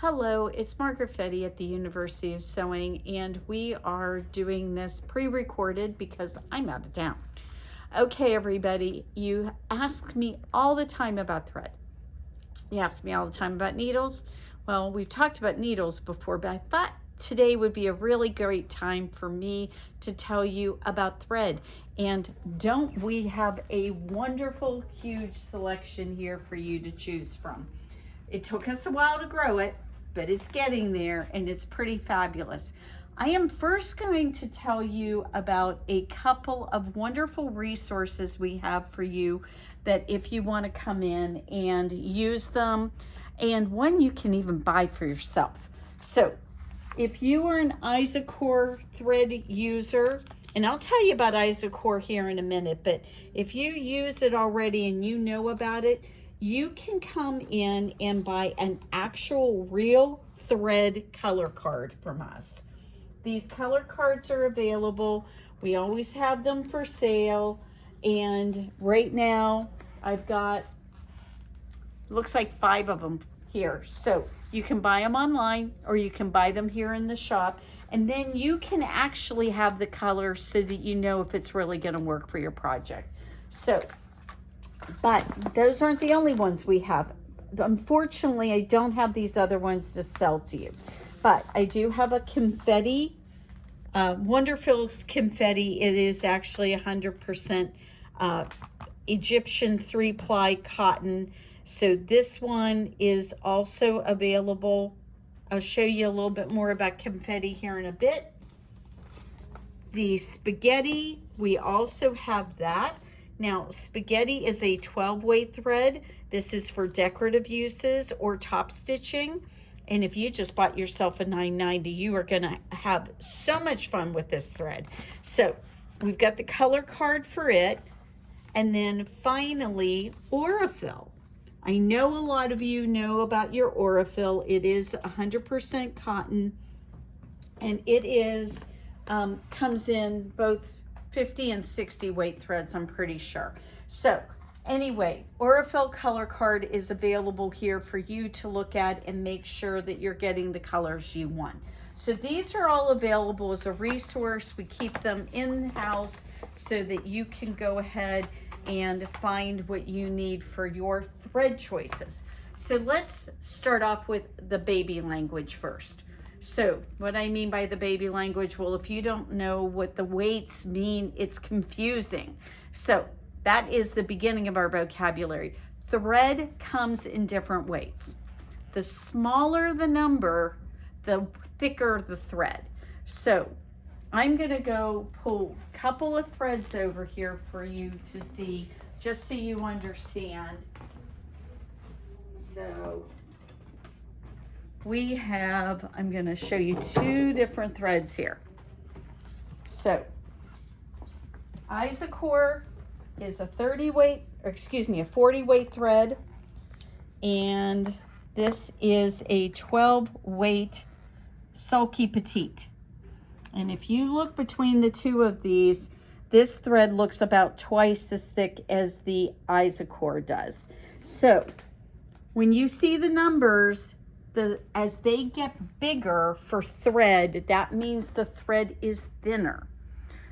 Hello, it's Margaret Fetty at the University of Sewing, and we are doing this pre-recorded because I'm out of town. Okay, everybody, you ask me all the time about thread. You ask me all the time about needles. Well, we've talked about needles before, but I thought today would be a really great time for me to tell you about thread. And don't we have a wonderful, huge selection here for you to choose from. It took us a while to grow it, but it's getting there and it's pretty fabulous. I am first going to tell you about a couple of wonderful resources we have for you that if you want to come in and use them, and one you can even buy for yourself. So if you are an Isocor thread user, and I'll tell you about Isocor here in a minute, but if you use it already and you know about it, you can come in and buy an actual real thread color card from us. These color cards are available. We always have them for sale. And right now I've got, looks like 5 of them here. So you can buy them online or you can buy them here in the shop. And then you can actually have the colors so that you know if it's really going to work for your project. So, but those aren't the only ones we have. Unfortunately, I don't have these other ones to sell to you, but I do have a confetti, Wonderfill's confetti. It is actually 100% Egyptian 3-ply cotton. So this one is also available. I'll show you a little bit more about confetti here in a bit. The spaghetti, we also have that. Now, spaghetti is a 12-weight thread. This is for decorative uses or top stitching. And if you just bought yourself a $9.90, you are going to have so much fun with this thread. So we've got the color card for it. And then finally, Wonderfill. I know a lot of you know about your Wonderfill. It is 100% cotton, and it is comes in both 50 and 60 weight threads, I'm pretty sure. So anyway, Wonderfill color card is available here for you to look at and make sure that you're getting the colors you want. So these are all available as a resource. We keep them in-house so that you can go ahead and find what you need for your thread choices. So let's start off with the baby language first. So what I mean by the baby language, well, if you don't know what the weights mean, it's confusing. So that is the beginning of our vocabulary. Thread comes in different weights. The smaller the number, the thicker the thread. So I'm gonna go pull a couple of threads over here for you to see, just so you understand. So we have, I'm going to show you 2 different threads here. So Isocor is a 40 weight thread, and this is a 12 weight Sulky Petite. And if you look between the 2 of these, this thread looks about twice as thick as the Isocor does. So when you see the numbers, as they get bigger for thread, that means the thread is thinner.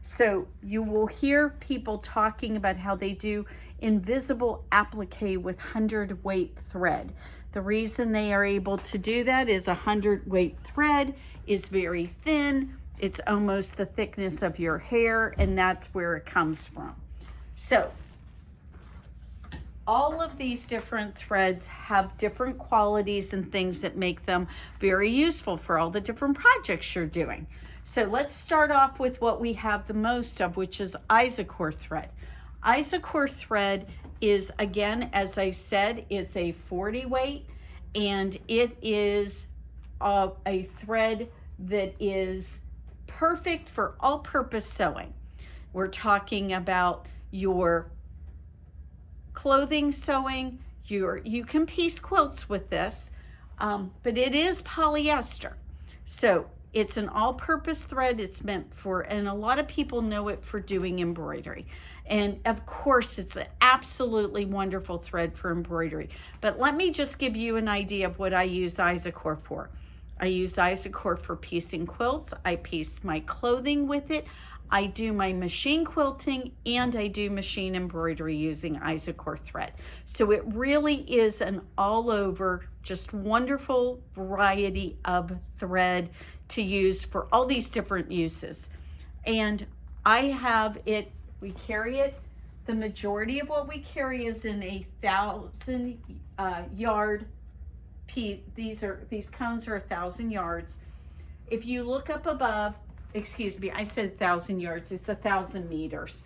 So you will hear people talking about how they do invisible applique with 100 weight thread. The reason they are able to do that is 100 weight thread is very thin. It's almost the thickness of your hair, and that's where it comes from. So all of these different threads have different qualities and things that make them very useful for all the different projects you're doing. So let's start off with what we have the most of, which is Isocor thread. Isocor thread is, again, as I said, it's a 40 weight, and it is a thread that is perfect for all-purpose sewing. We're talking about your clothing sewing. You can piece quilts with this, but it is polyester. So It's an all-purpose thread. It's meant for, and a lot of people know it for doing embroidery. And of course, it's an absolutely wonderful thread for embroidery. But let me just give you an idea of what I use Isocor for. I use Isocor for piecing quilts. I piece my clothing with it. I do my machine quilting, and I do machine embroidery using Isocor thread. So it really is an all over, just wonderful variety of thread to use for all these different uses. And I have it, we carry it, the majority of what we carry is in a 1,000 yard piece. These cones are 1,000 yards. If you look up above, excuse me, I said 1,000 yards, it's 1,000 meters.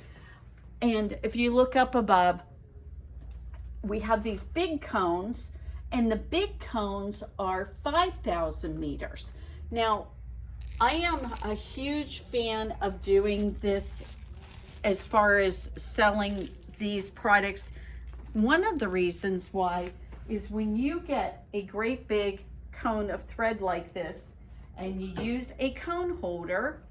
And if you look up above, we have these big cones, and the big cones are 5,000 meters. Now, I am a huge fan of doing this as far as selling these products. One of the reasons why is when you get a great big cone of thread like this, and you use a cone holder,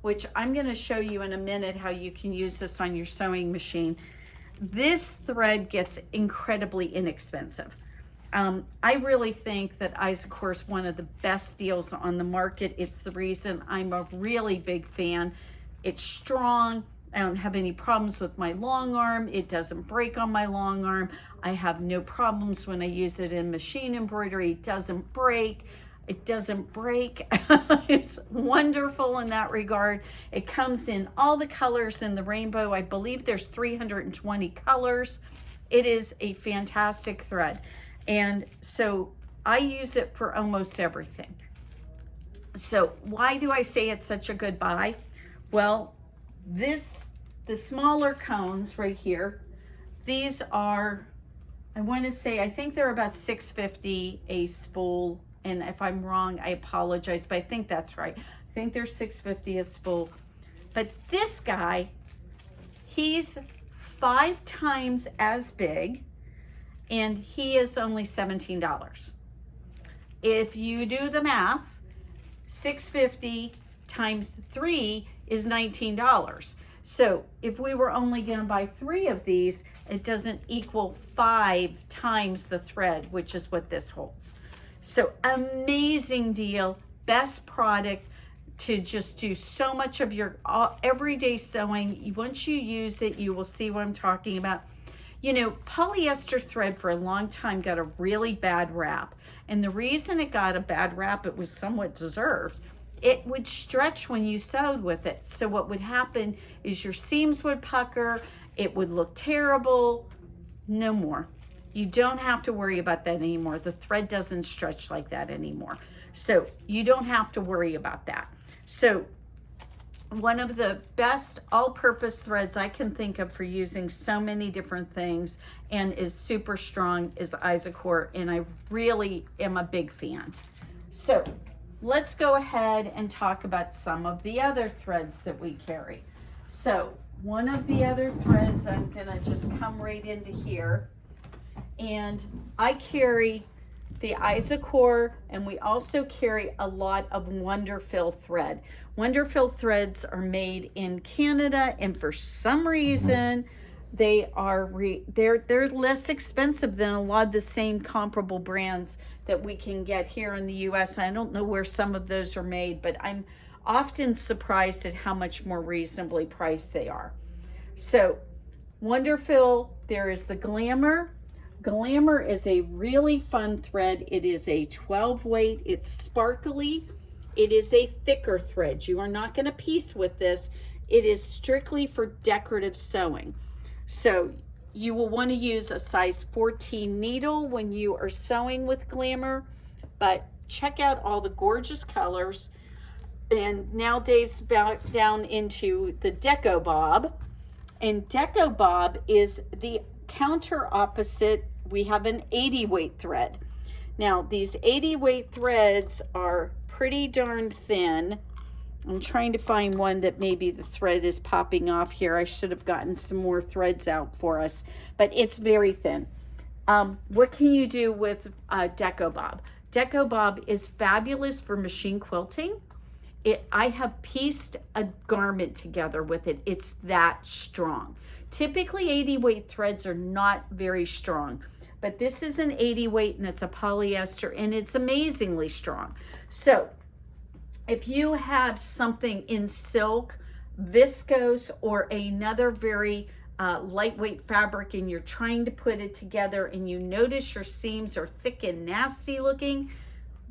which I'm going to show you in a minute how you can use this on your sewing machine. This thread gets incredibly inexpensive. I really think that Isocor is one of the best deals on the market. It's the reason I'm a really big fan. It's strong. I don't have any problems with my long arm. It doesn't break on my long arm. I have no problems when I use it in machine embroidery. It doesn't break. It doesn't break. It's wonderful in that regard. It comes in all the colors in the rainbow. I believe there's 320 colors. It is a fantastic thread. And so I use it for almost everything. So why do I say it's such a good buy? Well, the smaller cones right here, these are, I want to say, I think they're about $6.50 a spool. And if I'm wrong, I apologize, but I think that's right. I think they're $6.50 a spool. But this guy, he's 5 times as big, and he is only $17. If you do the math, $6.50 times 3 is $19. So if we were only going to buy 3 of these, it doesn't equal 5 times the thread, which is what this holds. So amazing deal, best product to just do so much of your everyday sewing. Once you use it, you will see what I'm talking about. You know, polyester thread for a long time got a really bad rap. And the reason it got a bad rap, it was somewhat deserved. It would stretch when you sewed with it. So what would happen is your seams would pucker, it would look terrible. No more. You don't have to worry about that anymore. The thread doesn't stretch like that anymore. So you don't have to worry about that. So one of the best all-purpose threads I can think of for using so many different things and is super strong is Isocor, and I really am a big fan. So let's go ahead and talk about some of the other threads that we carry. So one of the other threads, I'm gonna just come right into here. And I carry the Isocor, and we also carry a lot of Wonderfill thread. Wonderfill threads are made in Canada, and for some reason, they're less expensive than a lot of the same comparable brands that we can get here in the US. I don't know where some of those are made, but I'm often surprised at how much more reasonably priced they are. So Wonderfill, there is the Glamour. Glamour is a really fun thread. It is a 12 weight. It's sparkly. It is a thicker thread. You are not going to piece with this. It is strictly for decorative sewing. So you will want to use a size 14 needle when you are sewing with Glamour, but check out all the gorgeous colors. And now Dave's back down into the Deco Bob, and Deco Bob is the counter opposite. We have an 80 weight thread. Now these 80 weight threads are pretty darn thin. I'm trying to find one that maybe the thread is popping off here. I should have gotten some more threads out for us, but it's very thin. What can you do with Deco Bob? Deco Bob is fabulous for machine quilting. I have pieced a garment together with it. It's that strong. Typically 80 weight threads are not very strong, but this is an 80 weight and it's a polyester and it's amazingly strong. So if you have something in silk, viscose, or another very lightweight fabric and you're trying to put it together and you notice your seams are thick and nasty looking,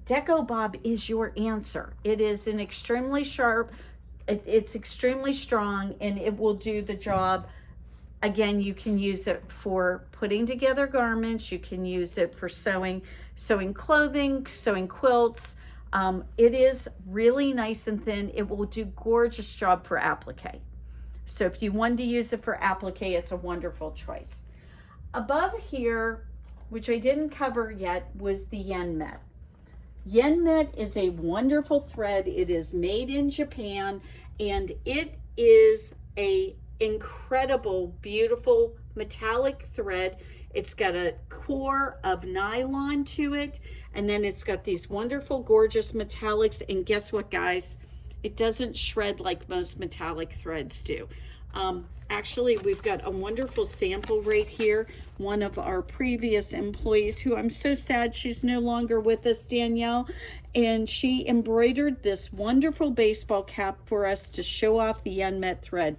Deco Bob is your answer. It is an extremely sharp, it's extremely strong, and it will do the job. Again, you can use it for putting together garments. You can use it for sewing clothing, sewing quilts. It is really nice and thin. It will do gorgeous job for applique. So if you want to use it for applique, it's a wonderful choice. Above here, which I didn't cover yet, was the Yenet. Yenet is a wonderful thread. It is made in Japan, and it is a incredible, beautiful metallic thread. It's got a core of nylon to it, and then it's got these wonderful, gorgeous metallics. And guess what, guys? It doesn't shred like most metallic threads do. Actually, we've got a wonderful sample right here. One of our previous employees, who I'm so sad she's no longer with us, Danielle, and she embroidered this wonderful baseball cap for us to show off the Yenet thread.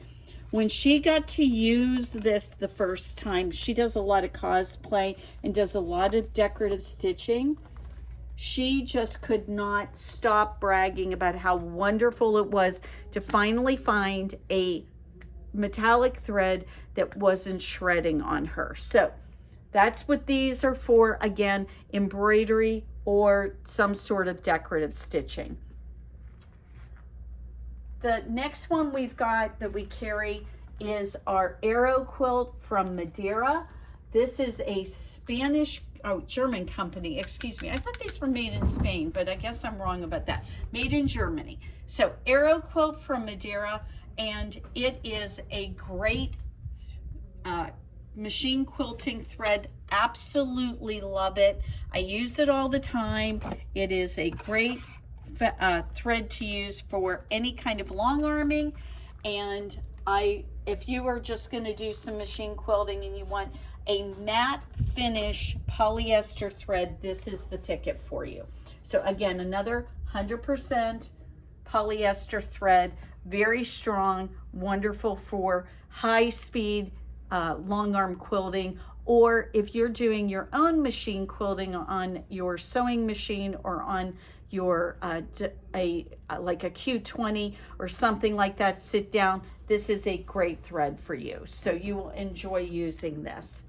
When she got to use this the first time, she does a lot of cosplay and does a lot of decorative stitching. She just could not stop bragging about how wonderful it was to finally find a metallic thread that wasn't shredding on her. So that's what these are for. Again, embroidery or some sort of decorative stitching. The next one we've got that we carry is our Aro Quilt from Madeira. This is a German company, excuse me. I thought these were made in Spain, but I guess I'm wrong about that. Made in Germany. So Aro Quilt from Madeira, and it is a great machine quilting thread. Absolutely love it. I use it all the time. It is a great thread to use for any kind of long arming, and if you are just going to do some machine quilting and you want a matte finish polyester thread, this is the ticket for you. So again, another 100% polyester thread, very strong, wonderful for high speed long arm quilting, or if you're doing your own machine quilting on your sewing machine or on your like a Q20 or something like that, sit down, this is a great thread for you. So you will enjoy using this.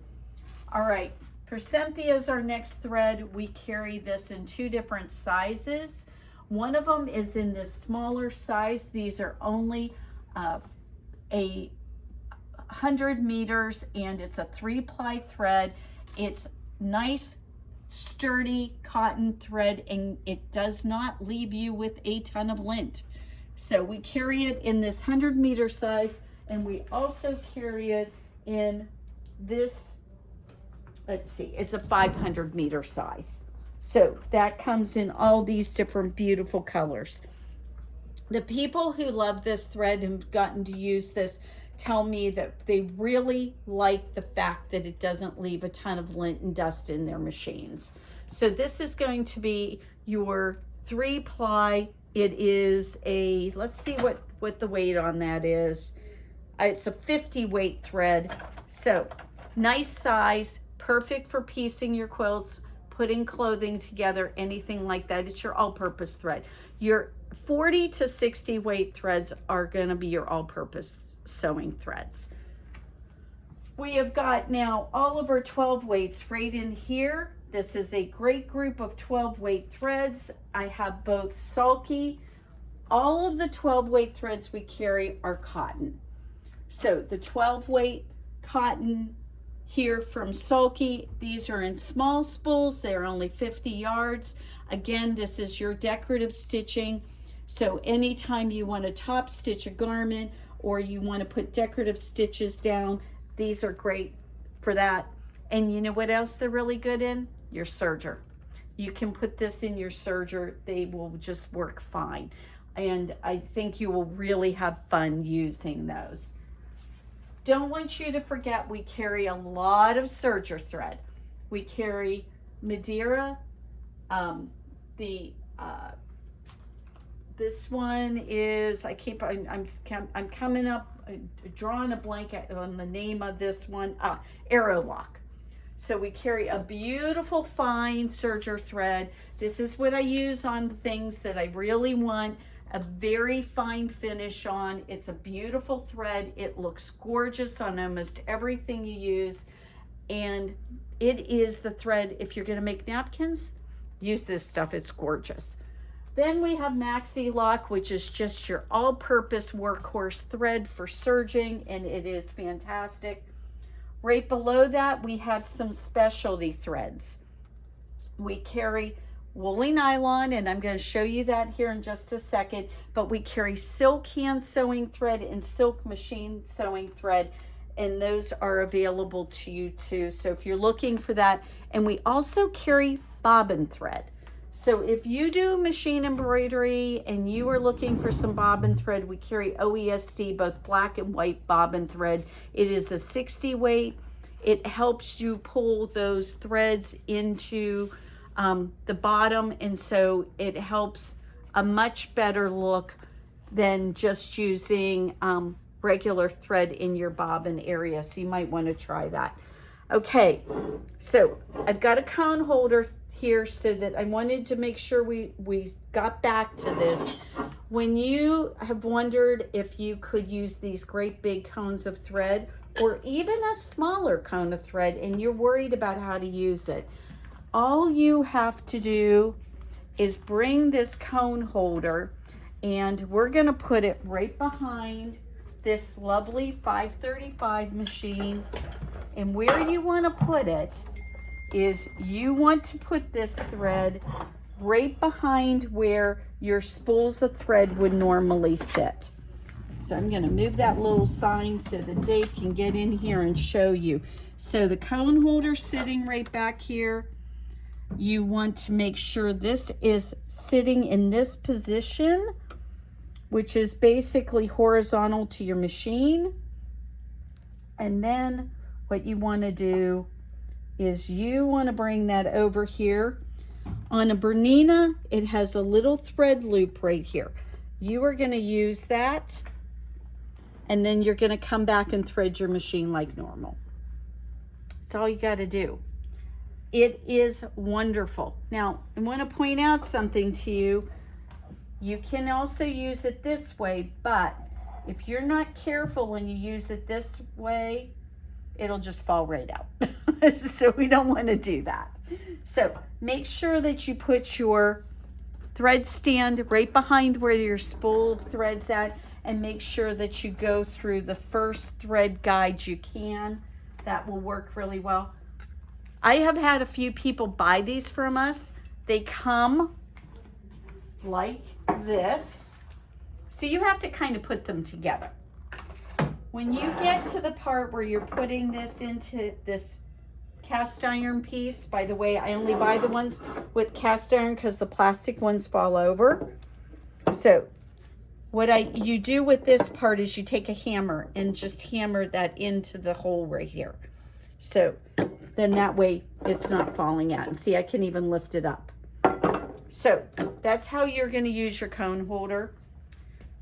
All right, Percynthia is our next thread. We carry this in 2 different sizes. One of them is in this smaller size. These are only 100 meters, and it's a 3-ply thread. It's nice, sturdy cotton thread, and it does not leave you with a ton of lint. So we carry it in this 100-meter size, and we also carry it in this, let's see, it's a 500-meter size. So that comes in all these different beautiful colors. The people who love this thread and have gotten to use this tell me that they really like the fact that it doesn't leave a ton of lint and dust in their machines. So this is going to be your 3-ply. It is a, let's see what the weight on that is. It's a 50 weight thread. So nice size, perfect for piecing your quilts, putting clothing together, anything like that. It's your all-purpose thread. Your 40 to 60 weight threads are going to be your all-purpose sewing threads. We have got now all of our 12 weights right in here. This is a great group of 12 weight threads. I have both Sulky. All of the 12 weight threads we carry are cotton. So the 12 weight cotton here from Sulky, these are in small spools. They're only 50 yards. Again, this is your decorative stitching. So anytime you want to top stitch a garment or you want to put decorative stitches down, these are great for that. And you know what else they're really good in? Your serger. You can put this in your serger. They will just work fine. And I think you will really have fun using those. Don't want you to forget we carry a lot of serger thread. We carry Madeira. This one is, I'm coming up, drawing a blank on the name of this one, Aro Lock. So we carry a beautiful fine serger thread. This is what I use on things that I really want a very fine finish on. It's a beautiful thread. It looks gorgeous on almost everything you use. And it is the thread, if you're gonna make napkins, use this stuff, it's gorgeous. Then we have Maxi Lock, which is just your all-purpose workhorse thread for serging, and it is fantastic. Right below that, we have some specialty threads. We carry woolly nylon, and I'm going to show you that here in just a second, but we carry silk hand sewing thread and silk machine sewing thread, and those are available to you too. So if you're looking for that, and we also carry bobbin thread. So if you do machine embroidery and you are looking for some bobbin thread, we carry OESD, both black and white bobbin thread. It is a 60 weight. It helps you pull those threads into the bottom, and so it helps a much better look than just using regular thread in your bobbin area. So you might want to try that. Okay, so I've got a cone holder here so that I wanted to make sure we got back to this. When you have wondered if you could use these great big cones of thread or even a smaller cone of thread and you're worried about how to use it, all you have to do is bring this cone holder, and we're going to put it right behind this lovely 535 machine. And where you want to put it is you want to put this thread right behind where your spools of thread would normally sit. So I'm going to move that little sign so that Dave can get in here and show you. So the cone holder sitting right back here. You want to make sure this is sitting in this position, which is basically horizontal to your machine. And then what you want to do is you want to bring that over here. On a BERNINA, it has a little thread loop right here. You are going to use that, and then you're going to come back and thread your machine like normal. That's all you got to do. It is wonderful. Now, I want to point out something to you. You can also use it this way, but if you're not careful and you use it this way, it'll just fall right out. So we don't want to do that. So make sure that you put your thread stand right behind where your spooled thread's at, and make sure that you go through the first thread guide you can. That will work really well. I have had a few people buy these from us. They come like this. So you have to kind of put them together. When you get to the part where you're putting this into this cast iron piece, by the way, I only buy the ones with cast iron because the plastic ones fall over. So what you do with this part is you take a hammer and just hammer that into the hole right here. So then that way it's not falling out. And see, I can even lift it up. So that's how you're going to use your cone holder.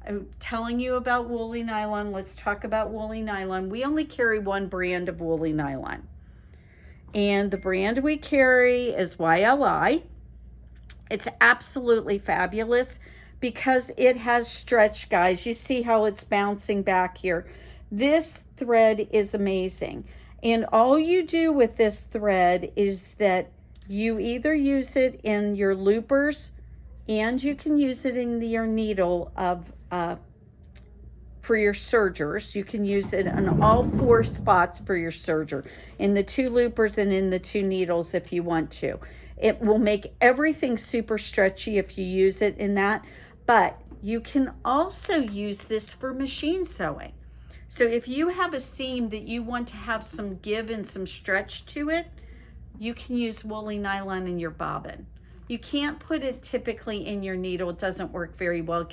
I'm telling you about woolly nylon. Let's talk about woolly nylon. We only carry one brand of woolly nylon. And the brand we carry is YLI. It's absolutely fabulous because it has stretch, guys. You see how it's bouncing back here. This thread is amazing. And all you do with this thread is that you either use it in your loopers, and you can use it in your needle of for your sergers. You can use it on all 4 spots for your serger, in the 2 loopers and in the 2 needles if you want to. It will make everything super stretchy if you use it in that, but you can also use this for machine sewing. So if you have a seam that you want to have some give and some stretch to it, you can use woolly nylon in your bobbin. You can't put it typically in your needle. It doesn't work very well.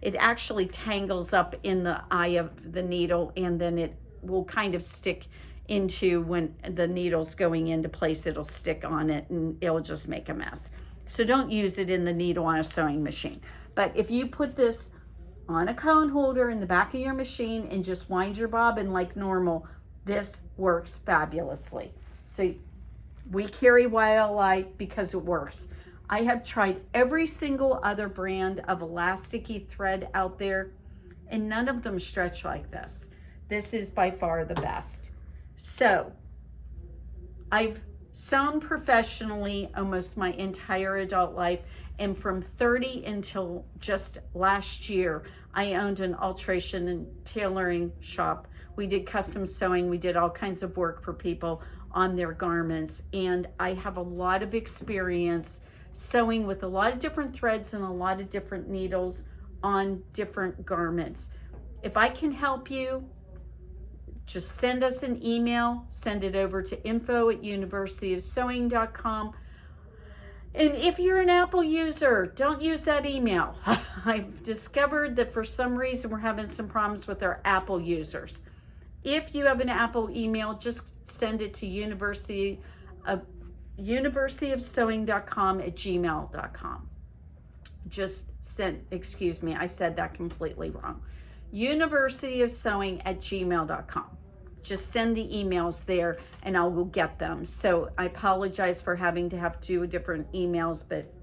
It actually tangles up in the eye of the needle, and then it will kind of stick into, when the needle's going into place, it'll stick on it and it'll just make a mess. So don't use it in the needle on a sewing machine. But if you put this on a cone holder in the back of your machine and just wind your bobbin like normal, this works fabulously. So we carry Wildlight because it works. I have tried every single other brand of elasticy thread out there, and none of them stretch like this. This is by far the best. So I've sewn professionally almost my entire adult life, and from 30 until just last year, I owned an alteration and tailoring shop. We did custom sewing. We did all kinds of work for people on their garments, and I have a lot of experience sewing with a lot of different threads and a lot of different needles on different garments. If I can help you, just send us an email, send it over to info@universityofsewing.com. And if you're an Apple user, don't use that email. I've discovered that for some reason we're having some problems with our Apple users. If you have an Apple email, just send it to universityofsewing.com@gmail.com. Just send, excuse me, I said that completely wrong. universityofsewing@gmail.com. Just send the emails there and I will get them. So I apologize for having to have two different emails, but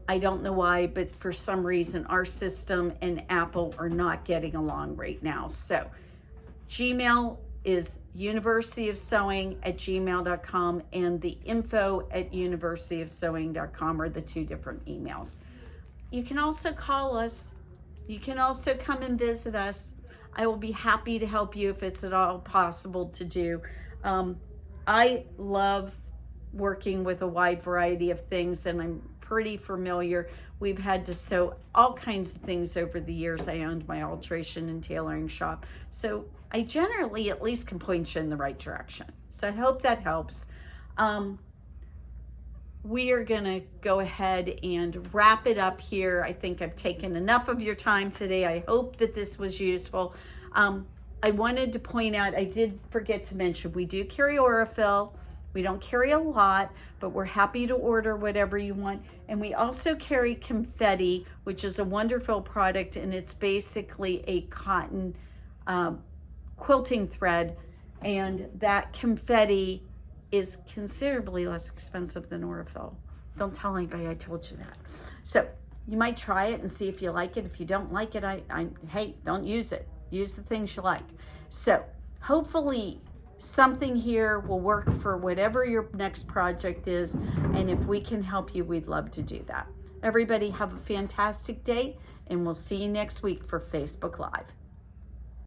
I don't know why, but for some reason our system and Apple are not getting along right now. So Gmail is universityofsewing@gmail.com, and the info@universityofsewing.com are the two different emails. You can also call us. You can also come and visit us. I will be happy to help you if it's at all possible to do. I love working with a wide variety of things, and I'm pretty familiar. We've had to sew all kinds of things over the years. I owned my alteration and tailoring shop. So I generally at least can point you in the right direction. So I hope that helps. We are gonna go ahead and wrap it up here. I think I've taken enough of your time today. I hope that this was useful. I wanted to point out, I did forget to mention, we do carry Wonderfill. We don't carry a lot, but we're happy to order whatever you want. And we also carry confetti, which is a Wonderfill product, and it's basically a cotton quilting thread. And that confetti is considerably less expensive than Wonderfill. Don't tell anybody I told you that. So you might try it and see if you like it. If you don't like it, hey, don't use it. Use the things you like. So hopefully something here will work for whatever your next project is. And if we can help you, we'd love to do that. Everybody have a fantastic day, and we'll see you next week for Facebook Live.